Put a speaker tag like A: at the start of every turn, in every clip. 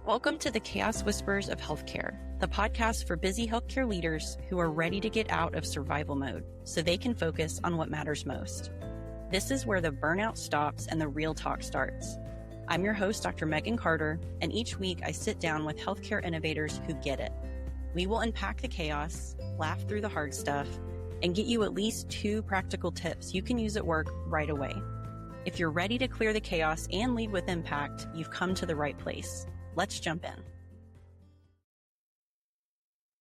A: Welcome to the Chaos Whispers of Healthcare, the podcast for busy healthcare leaders who are ready to get out of survival mode so they can focus on what matters most. This is where the burnout stops and the real talk starts. I'm your host, Dr. Megan Carter, and each week I sit down with healthcare innovators who get it. We will unpack the chaos, laugh through the hard stuff, and get you at least 2 practical tips you can use at work right away. If you're ready to clear the chaos and lead with impact, you've come to the right place. Let's jump in.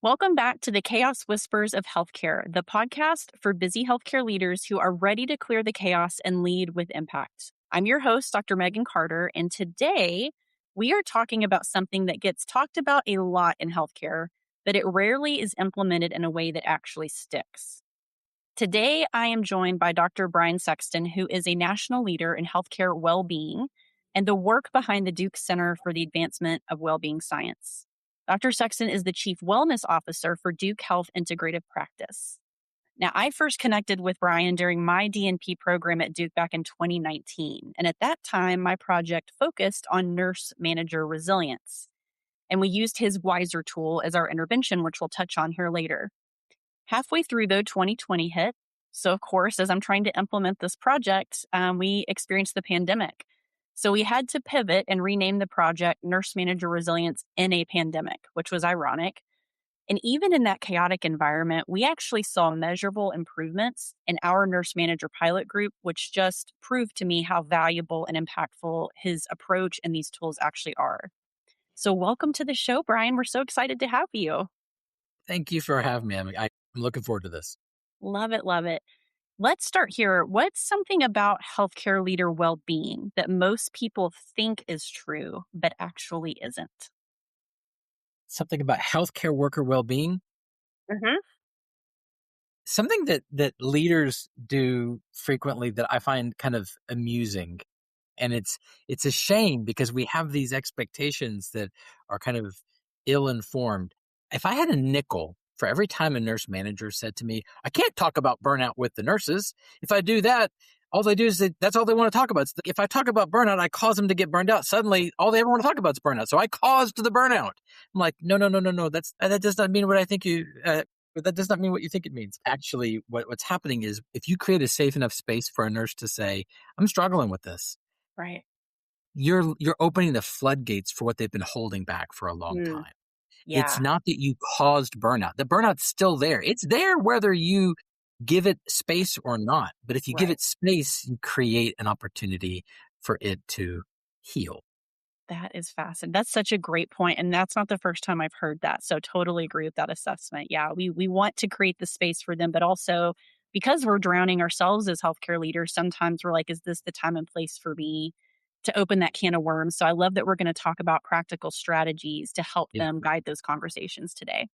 A: Welcome back to the Chaos Whispers of Healthcare, the podcast for busy healthcare leaders who are ready to clear the chaos and lead with impact. I'm your host, Dr. Megan Carter, and today we are talking about something that gets talked about a lot in healthcare, but it rarely is implemented in a way that actually sticks. Today, I am joined by Dr. Bryan Sexton, who is a national leader in healthcare well-being and the work behind the Duke Center for the Advancement of Wellbeing Science. Dr. Sexton is the Chief Wellness Officer for Duke Health Integrative Practice. Now, I first connected with Bryan during my DNP program at Duke back in 2019. And at that time, my project focused on nurse manager resilience. And we used his WISER tool as our intervention, which we'll touch on here later. Halfway through, though, 2020 hit. So, of course, as I'm trying to implement this project, we experienced the pandemic. So we had to pivot and rename the project Nurse Manager Resilience in a Pandemic, which was ironic. And even in that chaotic environment, we actually saw measurable improvements in our nurse manager pilot group, which just proved to me how valuable and impactful his approach and these tools actually are. So welcome to the show, Bryan. We're so excited to have you.
B: Thank you for having me. I'm looking forward to this.
A: Love it, love it. Let's start here. What's something about healthcare leader well-being that most people think is true, but actually isn't?
B: Something about healthcare worker well-being?
A: Mm-hmm.
B: Something that leaders do frequently that I find kind of amusing. And it's a shame because we have these expectations that are kind of ill-informed. If I had a nickel for every time a nurse manager said to me, I can't talk about burnout with the nurses. If I do that, all they do is that's all they want to talk about. If I talk about burnout, I cause them to get burned out. Suddenly, all they ever want to talk about is burnout. So I caused the burnout. I'm like, no. That does not mean what I think that does not mean what you think it means. Actually, what's happening is if you create a safe enough space for a nurse to say, I'm struggling with this.
A: Right.
B: You're opening the floodgates for what they've been holding back for a long time.
A: Yeah.
B: It's not that you caused burnout. The burnout's still there. It's there whether you give it space or not. But if you give it space, you create an opportunity for it to heal.
A: That is fascinating. That's such a great point. And that's not the first time I've heard that. So totally agree with that assessment. Yeah, we want to create the space for them, but also because we're drowning ourselves as healthcare leaders, sometimes we're like, is this the time and place for me to open that can of worms? So I love that we're going to talk about practical strategies to help them guide those conversations today.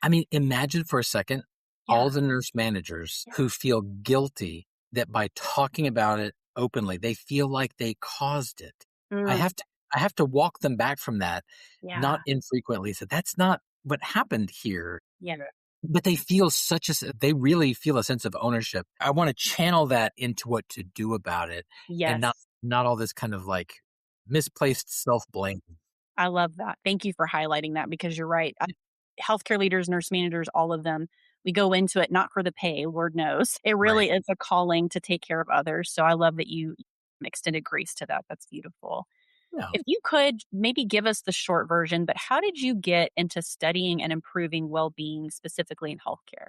B: I mean, imagine for a second, all the nurse managers who feel guilty that by talking about it openly, they feel like they caused it. I have to walk them back from that, not infrequently. So that's not what happened here.
A: Yeah.
B: But they feel they really feel a sense of ownership. I want to channel that into what to do about it.
A: Yes.
B: And not all this kind of like misplaced self-blame.
A: I love that. Thank you for highlighting that because you're right. Healthcare leaders, nurse managers, all of them, we go into it not for the pay, Lord knows. It really is a calling to take care of others. So I love that you extended grace to that. That's beautiful. Yeah. If you could maybe give us the short version, but how did you get into studying and improving well-being specifically in healthcare?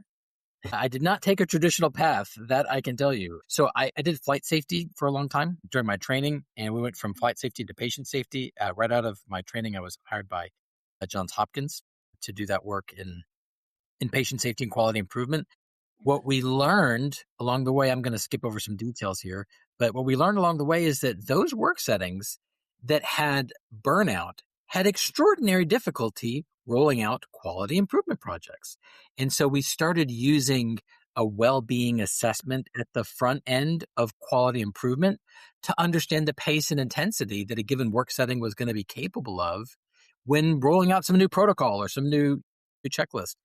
B: I did not take a traditional path, that I can tell you. So I did flight safety for a long time during my training, and we went from flight safety to patient safety. Right out of my training, I was hired by Johns Hopkins to do that work in patient safety and quality improvement. What we learned along the way, I'm going to skip over some details here, but what we learned along the way is that those work settings that had burnout had extraordinary difficulty rolling out quality improvement projects. And so we started using a well-being assessment at the front end of quality improvement to understand the pace and intensity that a given work setting was going to be capable of when rolling out some new protocol or some new checklist.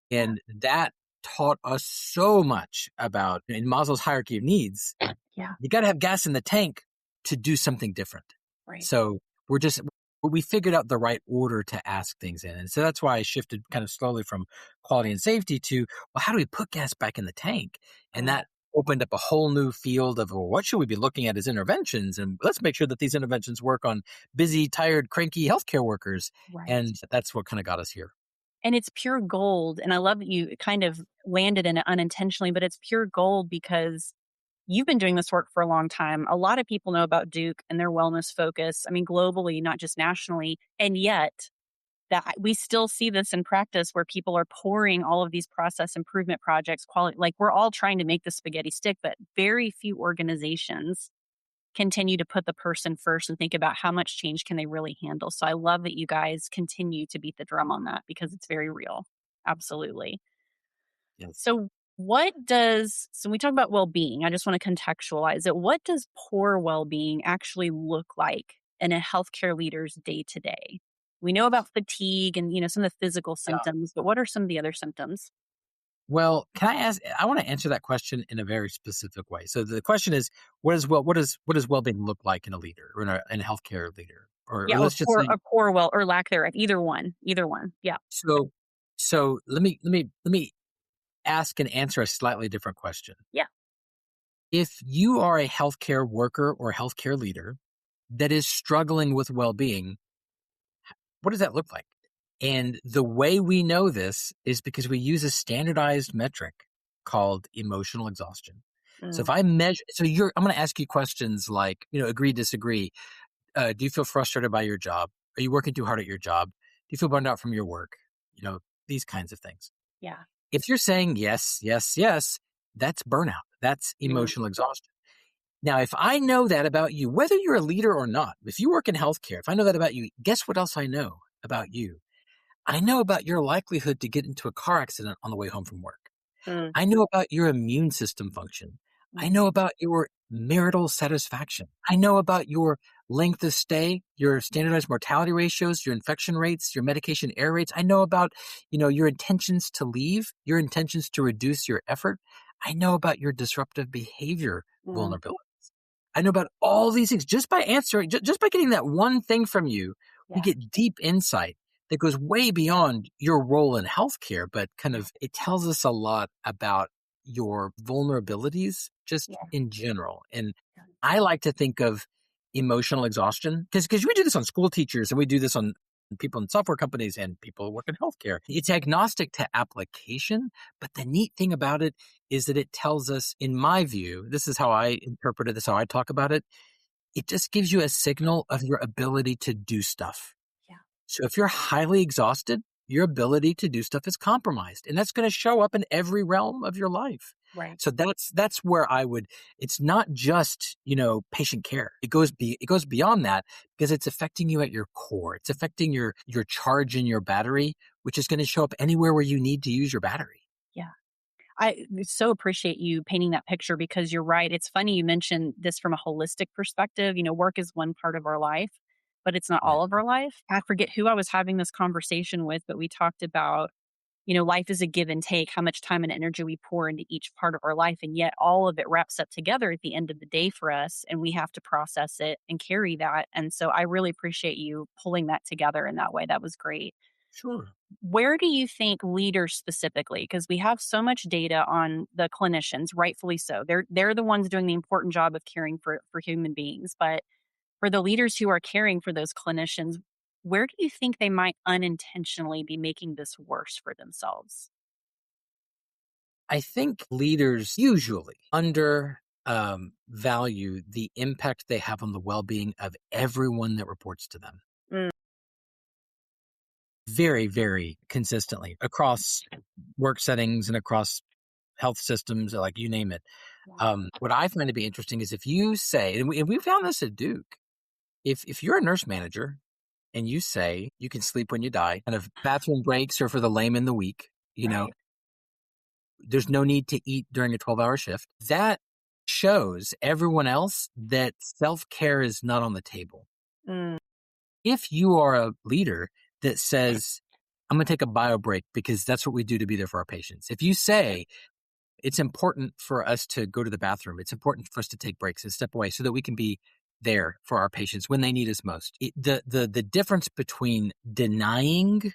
B: And that taught us so much about, in Maslow's hierarchy of needs, you got to have gas in the tank to do something different.
A: Right.
B: So we're just but we figured out the right order to ask things in. And so that's why I shifted kind of slowly from quality and safety to, well, how do we put gas back in the tank? And
A: Mm.
B: that opened up a whole new field of, well, what should we be looking at as interventions? And let's make sure that these interventions work on busy, tired, cranky healthcare workers.
A: Right.
B: And that's what kind of got us here.
A: And it's pure gold. And I love that you kind of landed in it unintentionally, but it's pure gold because you've been doing this work for a long time. A lot of people know about Duke and their wellness focus. I mean, globally, not just nationally. And yet, that we still see this in practice where people are pouring all of these process improvement projects, quality, like we're all trying to make the spaghetti stick, but very few organizations continue to put the person first and think about how much change can they really handle. So I love that you guys continue to beat the drum on that because it's very real. Absolutely.
B: Yes.
A: So so when we talk about well-being, I just want to contextualize it. What does poor well-being actually look like in a healthcare leader's day to day? We know about fatigue and, some of the physical
B: Yeah.
A: symptoms, but what are some of the other symptoms?
B: Well, can I ask? I want to answer that question in a very specific way. So the question is, what does well-being look like in a leader or in a healthcare leader, or,
A: Yeah,
B: or let's just say,
A: or poor well or lack thereof. Either one. Either one. Yeah.
B: so. So let me ask and answer a slightly different question.
A: Yeah.
B: If you are a healthcare worker or healthcare leader that is struggling with well-being, what does that look like? And the way we know this is because we use a standardized metric called emotional exhaustion. So if
A: Mm,
B: I measure, I'm going to ask you questions like, agree, disagree. Do you feel frustrated by your job? Are you working too hard at your job? Do you feel burned out from your work? These kinds of things.
A: yeah.
B: If you're saying yes, yes, yes, that's burnout. That's
A: Mm,
B: emotional exhaustion. Now, if I know that about you, whether you're a leader or not, if you work in healthcare, if I know that about you, guess what else I know about you? I know about your likelihood to get into a car accident on the way home from work.
A: mm,
B: I know about your immune system function. I
A: mm,
B: know about your marital satisfaction. I know about your length of stay, your standardized mortality ratios, your infection rates, your medication error rates. I know about, your intentions to leave, your intentions to reduce your effort. I know about your disruptive behavior
A: mm,
B: vulnerabilities. I know about all these things just by answering, just by getting that one thing from you. We
A: yeah.
B: get deep insight that goes way beyond your role in healthcare, but kind
A: Yeah.
B: of it tells us a lot about your vulnerabilities just
A: Yeah.
B: in general. And
A: Yeah.
B: I like to think of emotional exhaustion because we do this on school teachers and we do this on people in software companies and people who work in healthcare. It's agnostic to application, but the neat thing about it is that it tells us, in my view, this is how I interpret it, this is how I talk about it. It just gives you a signal of your ability to do stuff.
A: Yeah.
B: So if you're highly exhausted, your ability to do stuff is compromised, and that's going to show up in every realm of your life.
A: Right.
B: So that's where I would. It's not just patient care. It goes beyond that because it's affecting you at your core. It's affecting your charge in your battery, which is going to show up anywhere where you need to use your battery.
A: Yeah. I so appreciate you painting that picture because you're right. It's funny you mentioned this from a holistic perspective. Work is one part of our life, but it's not
B: Yeah,
A: all of our life. I forget who I was having this conversation with, but we talked about, life is a give and take, how much time and energy we pour into each part of our life. And yet all of it wraps up together at the end of the day for us. And we have to process it and carry that. And so I really appreciate you pulling that together in that way. That was great.
B: sure.
A: Where do you think leaders specifically, because we have so much data on the clinicians, rightfully so. They're the ones doing the important job of caring for human beings. But for the leaders who are caring for those clinicians, where do you think they might unintentionally be making this worse for themselves?
B: I think leaders usually under value the impact they have on the well-being of everyone that reports to them.
A: Mm,
B: Very, very consistently across work settings and across health systems, like you name it.
A: yeah,
B: What I find to be interesting is if you say, and we found this at Duke, if you're a nurse manager and you say you can sleep when you die, kind of bathroom breaks are for the lame in the weak,
A: right.
B: there's no need to eat during a 12-hour shift. That shows everyone else that self-care is not on the table.
A: Mm,
B: If you are a leader that says, I'm going to take a bio break because that's what we do to be there for our patients. If you say, it's important for us to go to the bathroom, it's important for us to take breaks and step away so that we can be there for our patients when they need us most. The difference between denying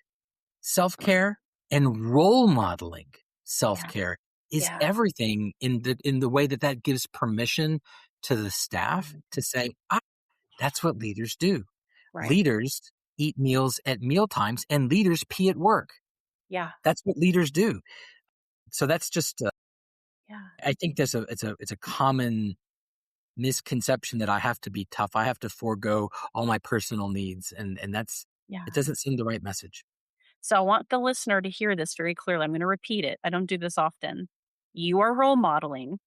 B: self-care and role modeling self-care is everything in the way that gives permission to the staff to say, that's what leaders do.
A: Right.
B: Leaders eat meals at meal times and leaders pee at work.
A: Yeah.
B: That's what leaders do. So that's just, I think it's a common misconception that I have to be tough. I have to forego all my personal needs. And it doesn't seem the right message.
A: So I want the listener to hear this very clearly. I'm going to repeat it. I don't do this often. You are role modeling,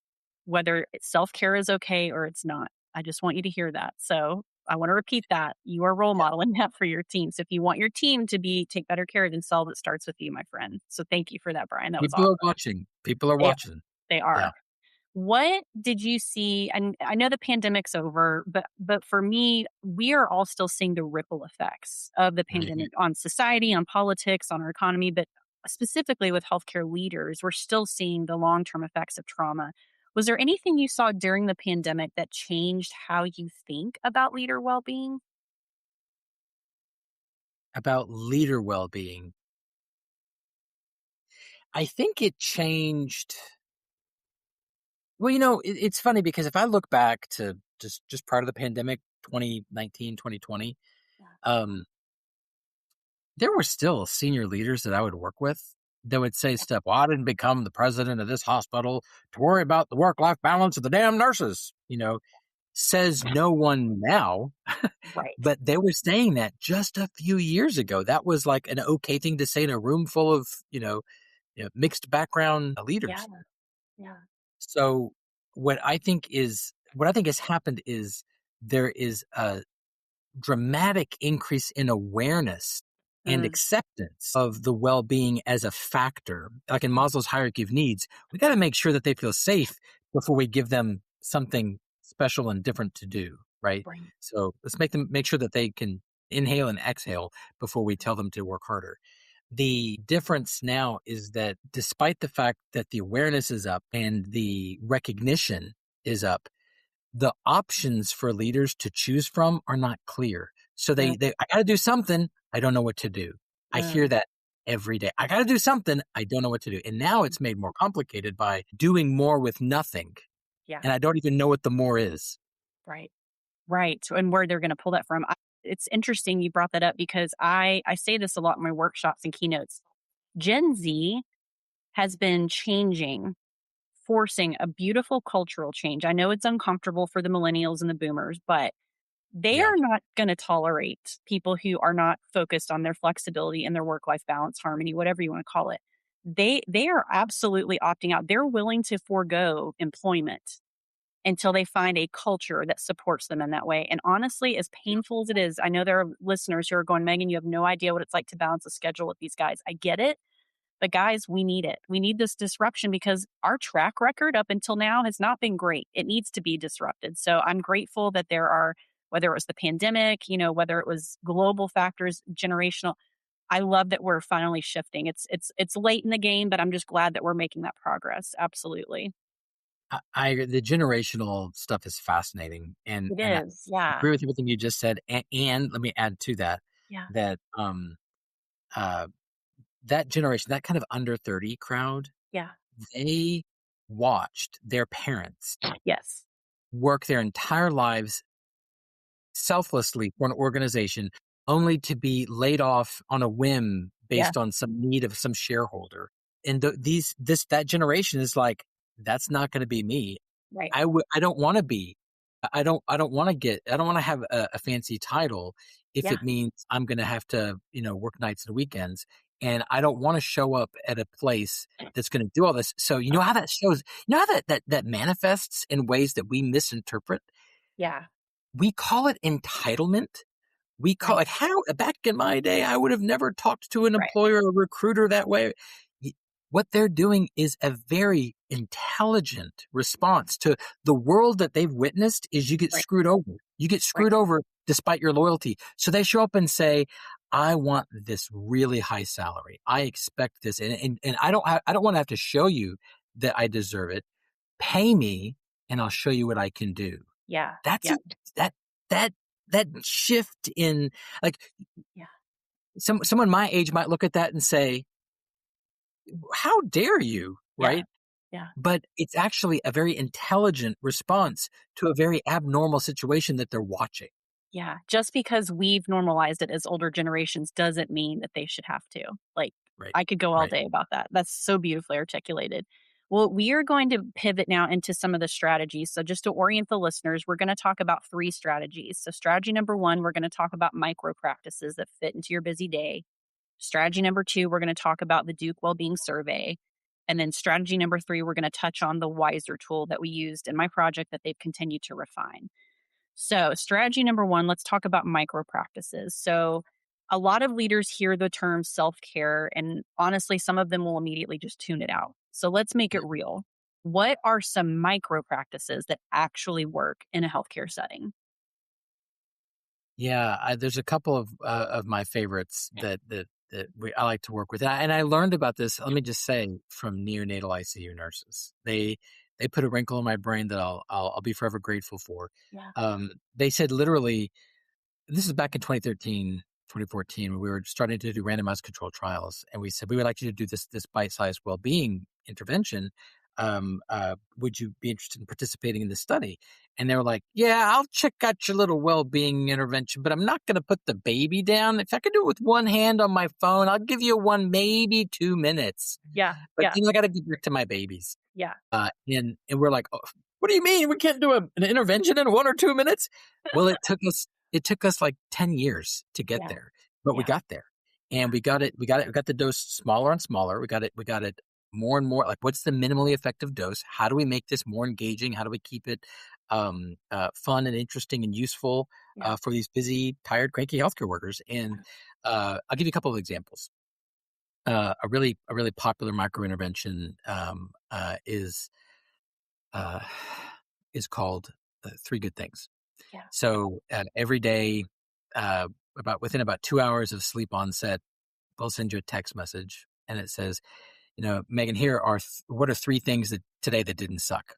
A: whether self-care is okay or it's not. I just want you to hear that. So I want to repeat that. You are role modeling that for your team. So if you want your team to take better care of themselves, it starts with you, my friend. So thank you for that, Bryan. That was awesome.
B: People are watching. People are watching.
A: They are. Yeah. What did you see? And I know the pandemic's over, but for me, we are all still seeing the ripple effects of the pandemic on society, on politics, on our economy, but specifically with healthcare leaders, we're still seeing the long-term effects of trauma. Was there anything you saw during the pandemic that changed how you think about leader well-being?
B: About leader well-being. I think it changed. Well, it's funny because if I look back to just prior to the pandemic, 2019, 2020, there were still senior leaders that I would work with that would say stuff, well, I didn't become the president of this hospital to worry about the work-life balance of the damn nurses, says no one now.
A: Right.
B: But they were saying that just a few years ago. That was like an okay thing to say in a room full of, mixed background leaders.
A: Yeah.
B: So what I think has happened is there is a dramatic increase in awareness and acceptance of the well-being as a factor. Like in Maslow's hierarchy of needs, we got to make sure that they feel safe before we give them something special and different to do, right? So let's make sure that they can inhale and exhale before we tell them to work harder. The difference now is that despite the fact that the awareness is up and the recognition is up, the options for leaders to choose from are not clear. So I got to do something. I don't know what to do. I hear that every day. I got to do something. I don't know what to do. And now it's made more complicated by doing more with nothing.
A: Yeah.
B: And I don't even know what the more is.
A: Right. And where they're going to pull that from. It's interesting you brought that up because I say this a lot in my workshops and keynotes. Gen Z has been forcing a beautiful cultural change. I know it's uncomfortable for the millennials and the boomers, but they are not going to tolerate people who are not focused on their flexibility and their work-life balance, harmony, whatever you want to call it. They are absolutely opting out. They're willing to forego employment until they find a culture that supports them in that way. And honestly, as painful as it is, I know there are listeners who are going, Megan, you have no idea what it's like to balance a schedule with these guys. I get it. But guys, we need it. We need this disruption because our track record up until now has not been great. It needs to be disrupted. So I'm grateful that there are, whether it was the pandemic, whether it was global factors, generational, I love that we're finally shifting. It's late in the game, but I'm just glad that we're making that progress. Absolutely.
B: The generational stuff is fascinating, and
A: it is.
B: I agree with everything you just said. And let me add to that that that generation, that kind of under 30 crowd, they watched their parents work their entire lives selflessly for an organization, only to be laid off on a whim based on some need of some shareholder. And that generation is like, that's not going to be me.
A: Right.
B: I don't want to be. I don't want to have a fancy title if it means I'm going to have to, work nights and weekends. And I don't want to show up at a place that's going to do all this. So you know how that shows, how that manifests in ways that we misinterpret?
A: Yeah.
B: We call it entitlement. We call it back in my day, I would have never talked to an employer or recruiter that way. What they're doing is a very intelligent response to the world that they've witnessed is you get screwed over. You get screwed over despite your loyalty. So they show up and say, I want this really high salary. I expect this. And I don't want to have to show you that I deserve it. Pay me and I'll show you what I can do.
A: Yeah.
B: That that shift in, like,
A: Yeah.
B: someone my age might look at that and say, how dare you,
A: Yeah.
B: right?
A: Yeah.
B: But it's actually a very intelligent response to a very abnormal situation that they're watching.
A: Yeah. Just because we've normalized it as older generations doesn't mean that they should have to. Like,
B: Right.
A: I could go all
B: Right.
A: day about that. That's so beautifully articulated. Well, we are going to pivot now into some of the strategies. So, just to orient the listeners, we're going to talk about 3 strategies. So, strategy number 1, we're going to talk about micro practices that fit into your busy day. Strategy number 2, we're going to talk about the Duke Wellbeing Survey. And then strategy number 3, we're going to touch on the Wiser tool that we used in my project that they've continued to refine. So, strategy number 1, let's talk about micro practices. So, a lot of leaders hear the term self care, and honestly, some of them will immediately just tune it out. So, let's make it real. What are some micro practices that actually work in a healthcare setting?
B: Yeah, there's a couple of my favorites I like to work with, and I learned about this. Let me just say, from neonatal ICU nurses, they put a wrinkle in my brain that I'll be forever grateful for.
A: Yeah.
B: They said literally, this is back in 2013, 2014, when we were starting to do randomized controlled trials, and we said we would like you to do this bite-sized well-being intervention. Would you be interested in participating in this study? And they were like, yeah, I'll check out your little well-being intervention, but I'm not going to put the baby down. If I could do it with one hand on my phone, I'll give you maybe 2 minutes.
A: Yeah.
B: But
A: Yeah.
B: I got to get back to my babies.
A: Yeah.
B: And we're like, oh, what do you mean we can't do an intervention in 1 or 2 minutes? Well, it took us like 10 years to get
A: Yeah.
B: there, but we
A: Yeah.
B: got there, and we got the dose smaller and smaller. We got it more and more. Like, what's the minimally effective dose? How do we make this more engaging? How do we keep it fun and interesting and useful
A: Yeah.
B: for these busy, tired, cranky healthcare workers? And I'll give you a couple of examples. A really popular micro intervention is called 3 Good Things.
A: Yeah.
B: So every day, within about 2 hours of sleep onset, they'll send you a text message, and it says, Megan, here are what are 3 things that today that didn't suck.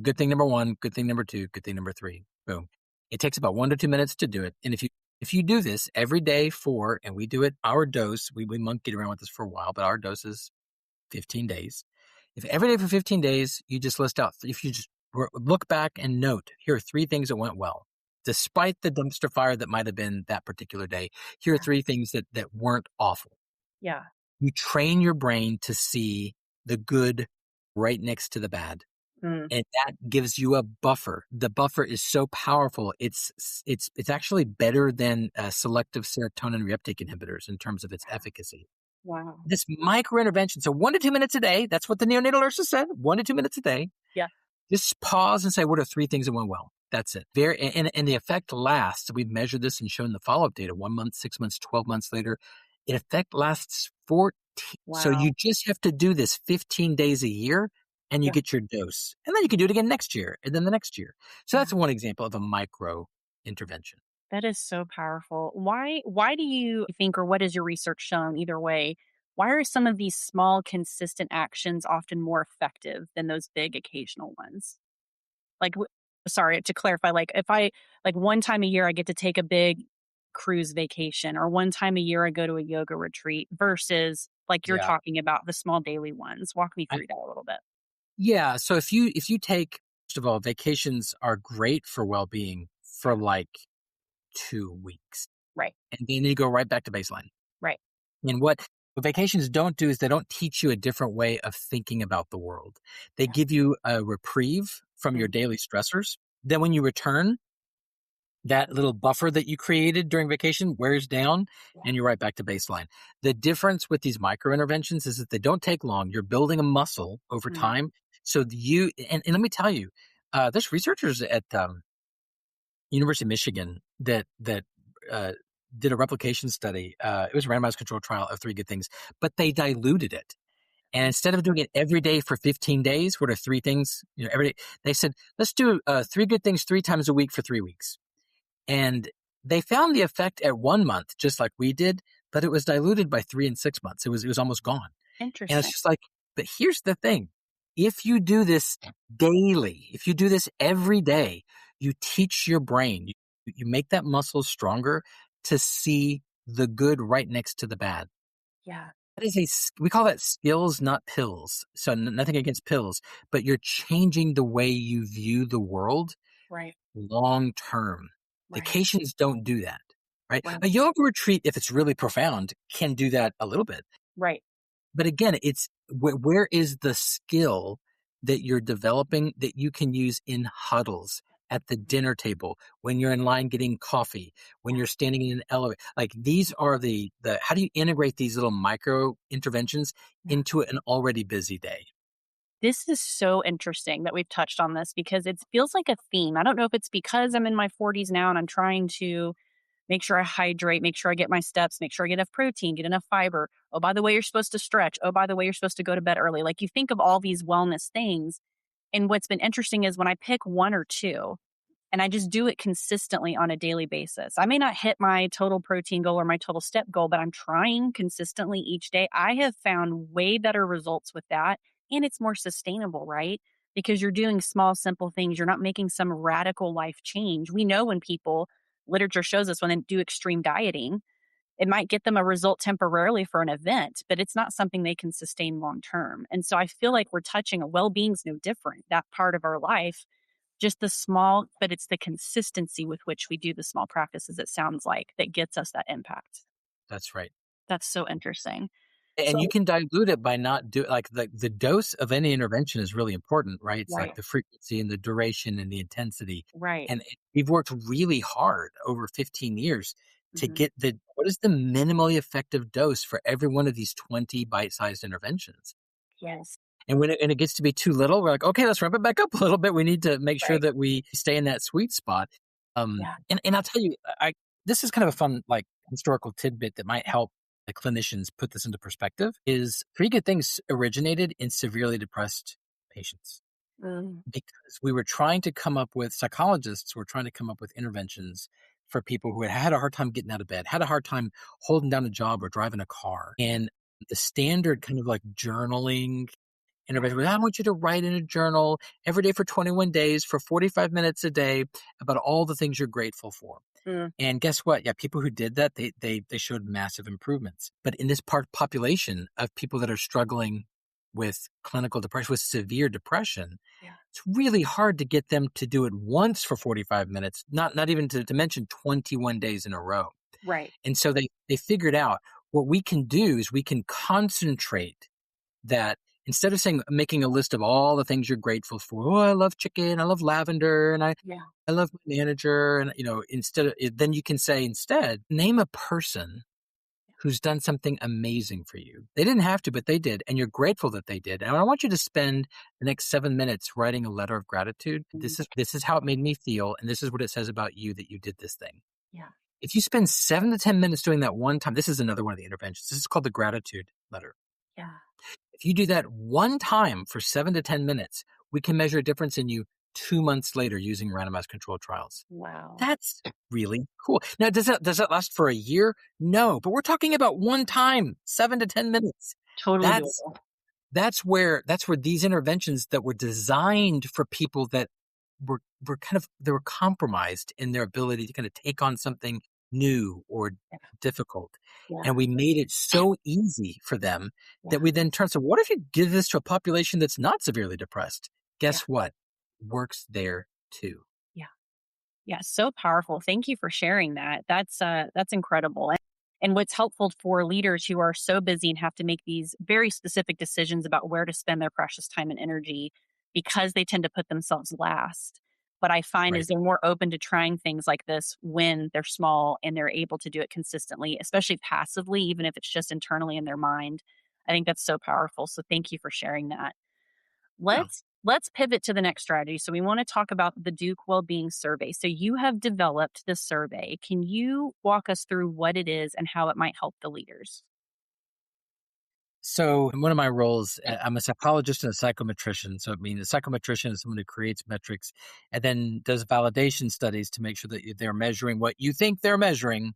B: Good thing number 1, good thing number 2, good thing number 3. Boom. It takes about 1 to 2 minutes to do it, and if you do this every day and we do it, our dose, we monkeyed around with this for a while, but our dose is 15 days. If every day for 15 days, you just list out, if you just look back and note, here are 3 things that went well. Despite the dumpster fire that might have been that particular day, here are 3 things that weren't awful.
A: Yeah.
B: You train your brain to see the good right next to the bad.
A: Mm.
B: And that gives you a buffer. The buffer is so powerful. It's actually better than selective serotonin reuptake inhibitors in terms of its efficacy.
A: Wow.
B: This micro intervention. So 1 to 2 minutes a day. That's what the neonatal nurses said. 1 to 2 minutes a day.
A: Yeah.
B: Just pause and say, what are 3 things that went well? That's it. And the effect lasts. We've measured this and shown the follow-up data 1 month, 6 months, 12 months later. The effect lasts 14.
A: Wow.
B: So you just have to do this 15 days a year, and you get your dose. And then you can do it again next year, and then the next year. So that's one example of a micro intervention.
A: That is so powerful. Why do you think, or what has your research shown, either way, why are some of these small, consistent actions often more effective than those big occasional ones? Like, sorry, to clarify, like if like one time a year I get to take a big cruise vacation, or one time a year I go to a yoga retreat versus like you're
B: Yeah.
A: talking about the small daily ones. Walk me through that a little bit.
B: Yeah. So if you take, first of all, vacations are great for well-being for like 2 weeks.
A: Right.
B: And then you go right back to baseline.
A: Right.
B: And what vacations don't do is they don't teach you a different way of thinking about the world. They give you a reprieve from your daily stressors. Then when you return, that little buffer that you created during vacation wears down and you're right back to baseline. The difference with these micro interventions is that they don't take long. You're building a muscle over time. So and let me tell you, there's researchers at University of Michigan that did a replication study. It was a randomized controlled trial of 3 Good Things, but they diluted it. And instead of doing it every day for 15 days, what are 3 things, every day, they said, let's do 3 good things 3 times a week for 3 weeks. And they found the effect at 1 month, just like we did, but it was diluted by 3 and 6 months. It was almost gone.
A: Interesting.
B: And it's just like, but here's the thing. If you do this daily, if you do this every day, you teach your brain, You make that muscle stronger to see the good right next to the bad.
A: Yeah.
B: That is we call that skills, not pills. So nothing against pills, but you're changing the way you view the world
A: Right.
B: long term.
A: Right.
B: Vacations don't do that, right?
A: Right.
B: A yoga retreat, if it's really profound, can do that a little bit.
A: Right.
B: But again, it's where is the skill that you're developing that you can use in huddles at the dinner table, when you're in line getting coffee, when
A: Yeah.
B: you're standing in an elevator. Like these are the how do you integrate these little micro interventions
A: Yeah.
B: into an already busy day?
A: This is so interesting that we've touched on this because it feels like a theme. I don't know if it's because I'm in my 40s now and I'm trying to make sure I hydrate, make sure I get my steps, make sure I get enough protein, get enough fiber. Oh, by the way, you're supposed to stretch. Oh, by the way, you're supposed to go to bed early. Like you think of all these wellness things. And what's been interesting is when I pick one or two, and I just do it consistently on a daily basis. I may not hit my total protein goal or my total step goal, but I'm trying consistently each day. I have found way better results with that. And it's more sustainable, right? Because you're doing small, simple things. You're not making some radical life change. We know when people, literature shows us when they do extreme dieting, it might get them a result temporarily for an event, but it's not something they can sustain long term. And so I feel like we're touching a well being's no different, that part of our life, just the small, but it's the consistency with which we do the small practices, it sounds like, that gets us that impact.
B: That's right.
A: That's so interesting.
B: And you
A: So,
B: can dilute it by not do like the dose of any intervention is really important, right? It's like
A: right,
B: the frequency and the duration and the intensity.
A: right.
B: And we've worked really hard over 15 years to
A: Mhm.
B: get what is the minimally effective dose for every one of these 20 bite-sized interventions.
A: Yes.
B: And when it gets to be too little, we're like, okay, let's ramp it back up a little bit. We need to make sure
A: Right.
B: that we stay in that sweet spot.
A: Yeah.
B: And I'll tell you, this is kind of a fun like historical tidbit that might help the clinicians put this into perspective. Is Three Good Things originated in severely depressed patients
A: Mm,
B: because we were trying to come up with psychologists were trying to come up with interventions for people who had a hard time getting out of bed, had a hard time holding down a job or driving a car, and the standard kind of like journaling
A: yeah.
B: intervention. I want you to write in a journal every day for 21 days for 45 minutes a day about all the things you're grateful for.
A: Mm,
B: And guess what? Yeah, people who did that, they showed massive improvements. But in this population of people that are struggling with clinical depression, with severe depression,
A: yeah.
B: it's really hard to get them to do it once for 45 minutes, not even to mention 21 days in a row.
A: Right.
B: And so they figured out what we can do is we can concentrate that instead of saying making a list of all the things you're grateful for. Oh, I love chicken, I love lavender, and
A: Yeah.
B: I love my manager, and instead of then you can say instead name a person who's done something amazing for you. They didn't have to, but they did, and you're grateful that they did. And I want you to spend the next 7 minutes writing a letter of gratitude.
A: Mm,
B: This is how it made me feel, and this is what it says about you that you did this thing.
A: yeah.
B: If you spend 7 to 10 minutes doing that one time, this is another one of the interventions. This is called the gratitude letter.
A: Yeah.
B: If you do that one time for 7 to 10 minutes, we can measure a difference in you 2 months later using randomized controlled trials.
A: Wow.
B: That's really cool. Now, does that last for a year? No, but we're talking about one time, 7 to 10 minutes.
A: Totally
B: That's
A: doable.
B: that's where these interventions that were designed for people that were kind of they were compromised in their ability to kind of take on something new or
A: Yeah.
B: difficult.
A: Yeah.
B: And we made it so easy for them
A: Yeah.
B: that we then turned, so what if you give this to a population that's not severely depressed?
A: Yeah.
B: Guess what? Works there too.
A: Yeah. Yeah, so powerful. Thank you for sharing that. That's incredible. And what's helpful for leaders who are so busy and have to make these very specific decisions about where to spend their precious time and energy because they tend to put themselves last. What I find is
B: Right.
A: they're more open to trying things like this when they're small and they're able to do it consistently, especially passively, even if it's just internally in their mind. I think that's so powerful. So thank you for sharing that.
B: Yeah.
A: Let's pivot to the next strategy. So we want to talk about the Duke Wellbeing Survey. So you have developed this survey. Can you walk us through what it is and how it might help the leaders?
B: So in one of my roles, I'm a psychologist and a psychometrician. So I mean, a psychometrician is someone who creates metrics and then does validation studies to make sure that they're measuring what you think they're measuring.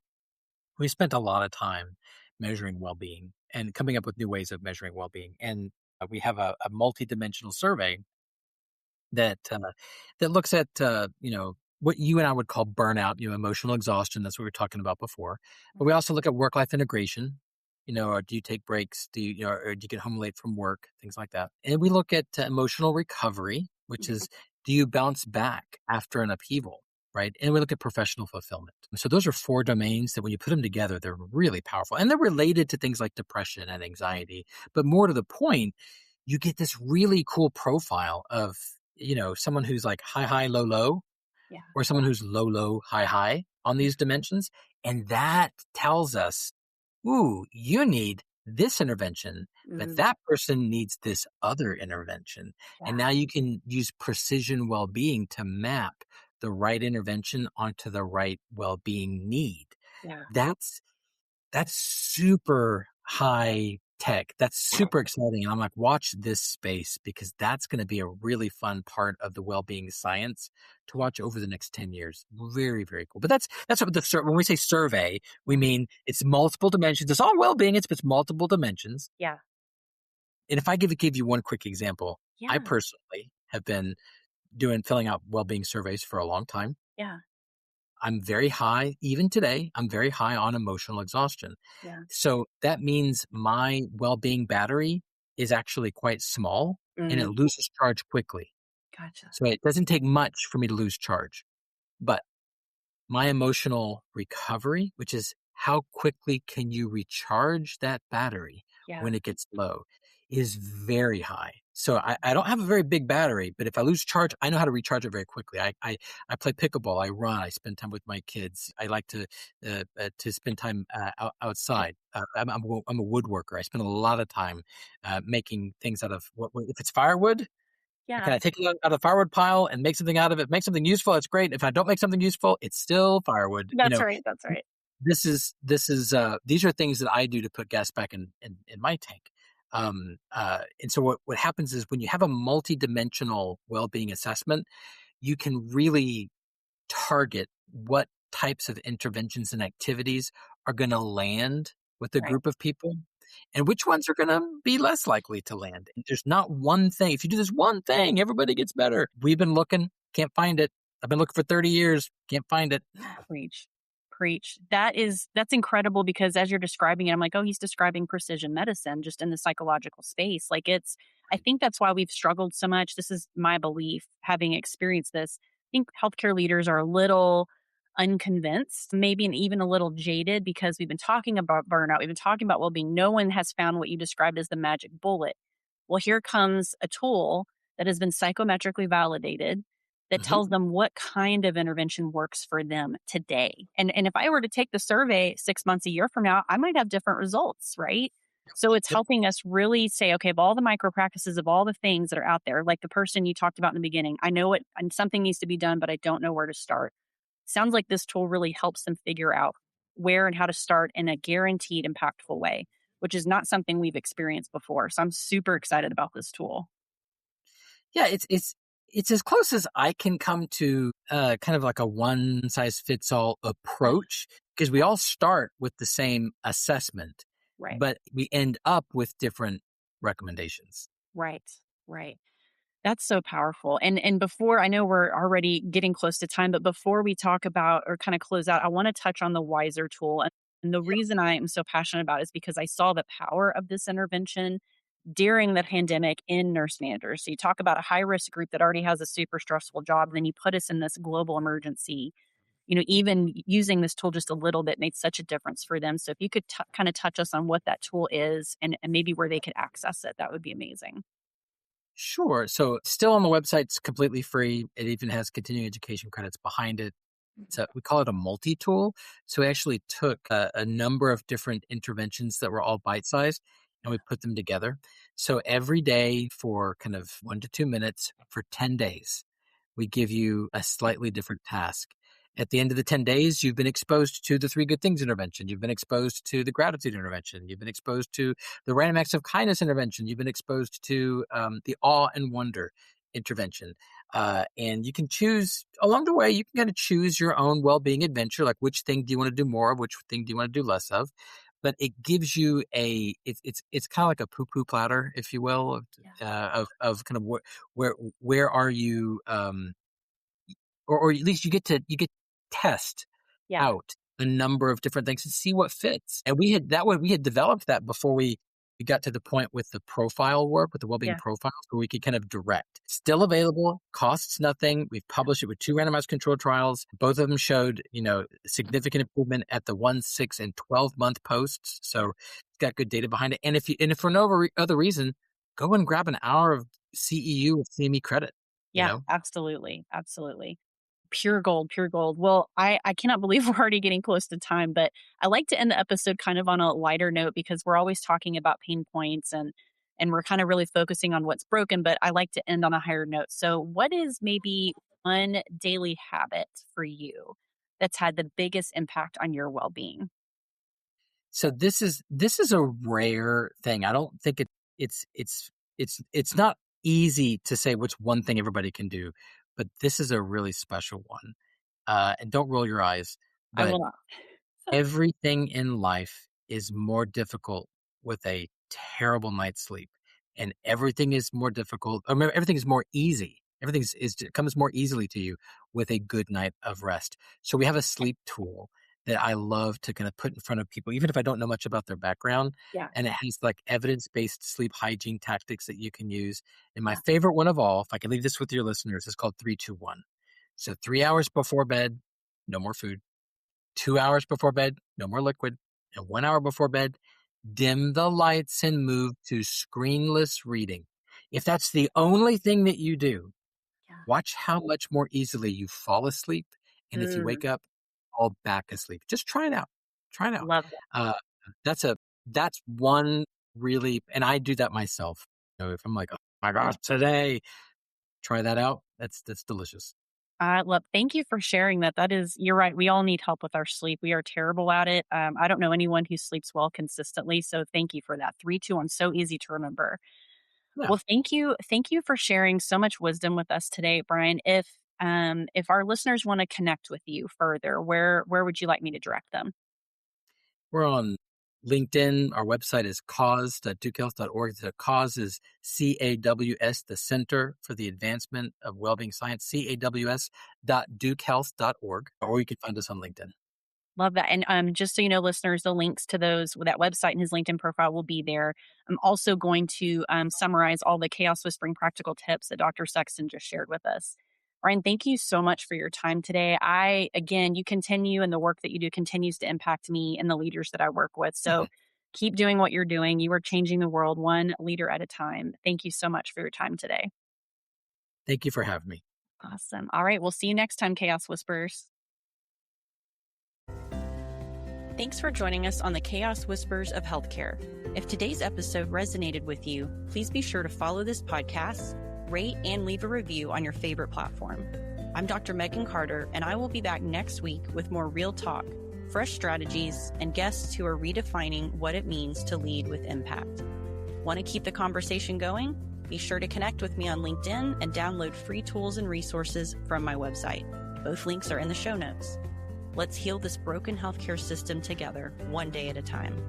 B: We spent a lot of time measuring well-being and coming up with new ways of measuring well-being. And we have a multi-dimensional survey that that looks at what you and I would call burnout, emotional exhaustion. That's what we were talking about before. But we also look at work-life integration. Or do you take breaks? Or do you get home late from work? Things like that. And we look at emotional recovery, which
A: Mhm.
B: is, do you bounce back after an upheaval? Right. And we look at professional fulfillment. So those are 4 domains that when you put them together, they're really powerful. And they're related to things like depression and anxiety. But more to the point, you get this really cool profile of, someone who's like high, high, low, low,
A: Yeah.
B: or someone who's low, low, high, high on these dimensions. And that tells us, ooh, you need this intervention, but
A: Mhm.
B: that person needs this other intervention. And
A: Yeah.
B: now you can use precision well-being to map the right intervention onto the right well-being need.
A: Yeah.
B: That's that's super high tech. That's super exciting. And I'm like, watch this space because that's going to be a really fun part of the well-being science to watch over the next 10 years. Very, very cool. But that's what when we say survey, we
A: Yeah.
B: mean it's multiple dimensions. It's all well-being. It's multiple dimensions.
A: Yeah.
B: And if I give you one quick example, I
A: Yeah.
B: personally have been filling out well-being surveys for a long time.
A: Yeah.
B: I'm very high, even today, I'm very high on emotional exhaustion.
A: Yeah.
B: So that means my well-being battery is actually quite small and it
A: Mhm.
B: loses charge quickly.
A: Gotcha.
B: So it doesn't take much for me to lose charge. But my emotional recovery, which is how quickly can you recharge that battery
A: Yeah.
B: when it gets low, is very high. So I don't have a very big battery, but if I lose charge, I know how to recharge it very quickly. I play pickleball, I run, I spend time with my kids. I like to spend time outside. I'm a woodworker. I spend a lot of time making things out of if it's firewood. Can
A: Yeah.
B: I take it out of the firewood pile and make something out of it? Make something useful. It's great. If I don't make something useful, it's still firewood.
A: That's right. That's right.
B: These are things that I do to put gas back in my tank. And so what happens is when you have a multidimensional well-being assessment, you can really target what types of interventions and activities are going to land with a
A: Right.
B: group of people and which ones are going to be less likely to land. And there's not one thing. If you do this one thing, everybody gets better. We've been looking, can't find it. I've been looking for 30 years, can't find it.
A: Preach. Preach. That's incredible because as you're describing it, I'm like, oh, he's describing precision medicine just in the psychological space. I think that's why we've struggled so much. This is my belief, having experienced this. I think healthcare leaders are a little unconvinced, maybe and even a little jaded because we've been talking about burnout. We've been talking about well being. No one has found what you described as the magic bullet. Well, here comes a tool that has been psychometrically validated that
B: Hmm.
A: tells them what kind of intervention works for them today. And if I were to take the survey 6 months, a year from now, I might have different results, right? So it's
B: Yep.
A: helping us really say, okay, of all the micro practices of all the things that are out there, like the person you talked about in the beginning, I know it and something needs to be done, but I don't know where to start. Sounds like this tool really helps them figure out where and how to start in a guaranteed impactful way, which is not something we've experienced before. So I'm super excited about this tool.
B: Yeah, it's as close as I can come to kind of like a one size fits all
A: Yeah.
B: approach because we all start with the same assessment,
A: Right.
B: but we end up with different recommendations.
A: Right. Right. That's so powerful. And before I know we're already getting close to time, but before we talk about or kind of close out, I want to touch on the Wiser tool. And the reason I am so passionate about it is because I saw the power of this intervention during the pandemic in nurse managers. So you talk about a high risk group that already has a super stressful job, then you put us in this global emergency. Even using this tool just a little bit made such a difference for them. So if you could kind of touch us on what that tool is and maybe where they could access it, that would be amazing.
B: Sure. So still on the website, it's completely free. It even has continuing education credits behind it.
A: Mhm.
B: So we call it a multi-tool. So we actually took a number of different interventions that were all bite-sized and we put them together. So every day for kind of 1 to 2 minutes for 10 days, we give you a slightly different task. At the end of the 10 days, you've been exposed to the 3 good things intervention. You've been exposed to the gratitude intervention. You've been exposed to the random acts of kindness intervention. You've been exposed to the awe and wonder intervention. And you can choose along the way, you can kind of choose your own well-being adventure. Like which thing do you want to do more of? Which thing do you want to do less of? But it gives you it's kind of like a poo-poo platter, if you will,
A: Yeah.
B: of kind of where are you, or at least you get to test
A: Yeah.
B: out a number of different things and see what fits. And we had developed that before we got to the point with the profile work, with the wellbeing
A: Yeah.
B: profiles, where we could kind of direct. Still available, costs nothing. We've published it with 2 randomized controlled trials. Both of them showed, significant improvement at the 1, 6, and 12-month posts. So it's got good data behind it. And if for no other reason, go and grab an hour of CEU with CME credit.
A: Yeah, absolutely. Absolutely. Pure gold, pure gold. Well, I cannot believe we're already getting close to time, but I like to end the episode kind of on a lighter note because we're always talking about pain points and we're kind of really focusing on what's broken, but I like to end on a higher note. So what is maybe one daily habit for you that's had the biggest impact on your well-being?
B: So this is a rare thing. I don't think it's not easy to say which one thing everybody can do, but this is a really special one. And don't roll your eyes,
A: I
B: but
A: will not.
B: everything in life is more difficult with a terrible night's sleep, and everything is more difficult. Everything is more easy. Everything comes more easily to you with a good night of rest. So we have a sleep tool that I love to kind of put in front of people, even if I don't know much about their background.
A: Yeah.
B: And it has like evidence-based sleep hygiene tactics that you can use. And my favorite one of all, if I can leave this with your listeners, is called 3-2-1. So 3 hours before bed, no more food. 2 hours before bed, no more liquid. And 1 hour before bed, dim the lights and move to screenless reading. If that's the only thing that you do,
A: Yeah.
B: watch how much more easily you fall asleep. And if you wake up, fall back asleep. Just try it out. Try it out.
A: Love that.
B: That's one really, and I do that myself. If I'm like, oh my gosh, today, try that out. That's delicious.
A: Thank you for sharing that. You're right. We all need help with our sleep. We are terrible at it. I don't know anyone who sleeps well consistently. So thank you for that. 3-2-1, so easy to remember.
B: Yeah.
A: Well, thank you. Thank you for sharing so much wisdom with us today, Bryan. If our listeners want to connect with you further, where would you like me to direct them?
B: We're on LinkedIn. Our website is cause.dukehealth.org. The cause is CAWS, the Center for the Advancement of Wellbeing Science, caws.dukehealth.org, or you can find us on LinkedIn.
A: Love that. And just so you know, listeners, the links to that website and his LinkedIn profile will be there. I'm also going to summarize all the Chaos Whispering practical tips that Dr. Sexton just shared with us. Bryan, thank you so much for your time today. You continue, and the work that you do continues to impact me and the leaders that I work with. So keep doing what you're doing. You are changing the world one leader at a time. Thank you so much for your time today.
B: Thank you for having me.
A: Awesome. All right. We'll see you next time, Chaos Whispers. Thanks for joining us on the Chaos Whispers of Healthcare. If today's episode resonated with you, please be sure to follow this podcast, rate, and leave a review on your favorite platform. I'm Dr. Megan Carter, and I will be back next week with more real talk, fresh strategies, and guests who are redefining what it means to lead with impact. Want to keep the conversation going? Be sure to connect with me on LinkedIn and download free tools and resources from my website. Both links are in the show notes. Let's heal this broken healthcare system together, one day at a time.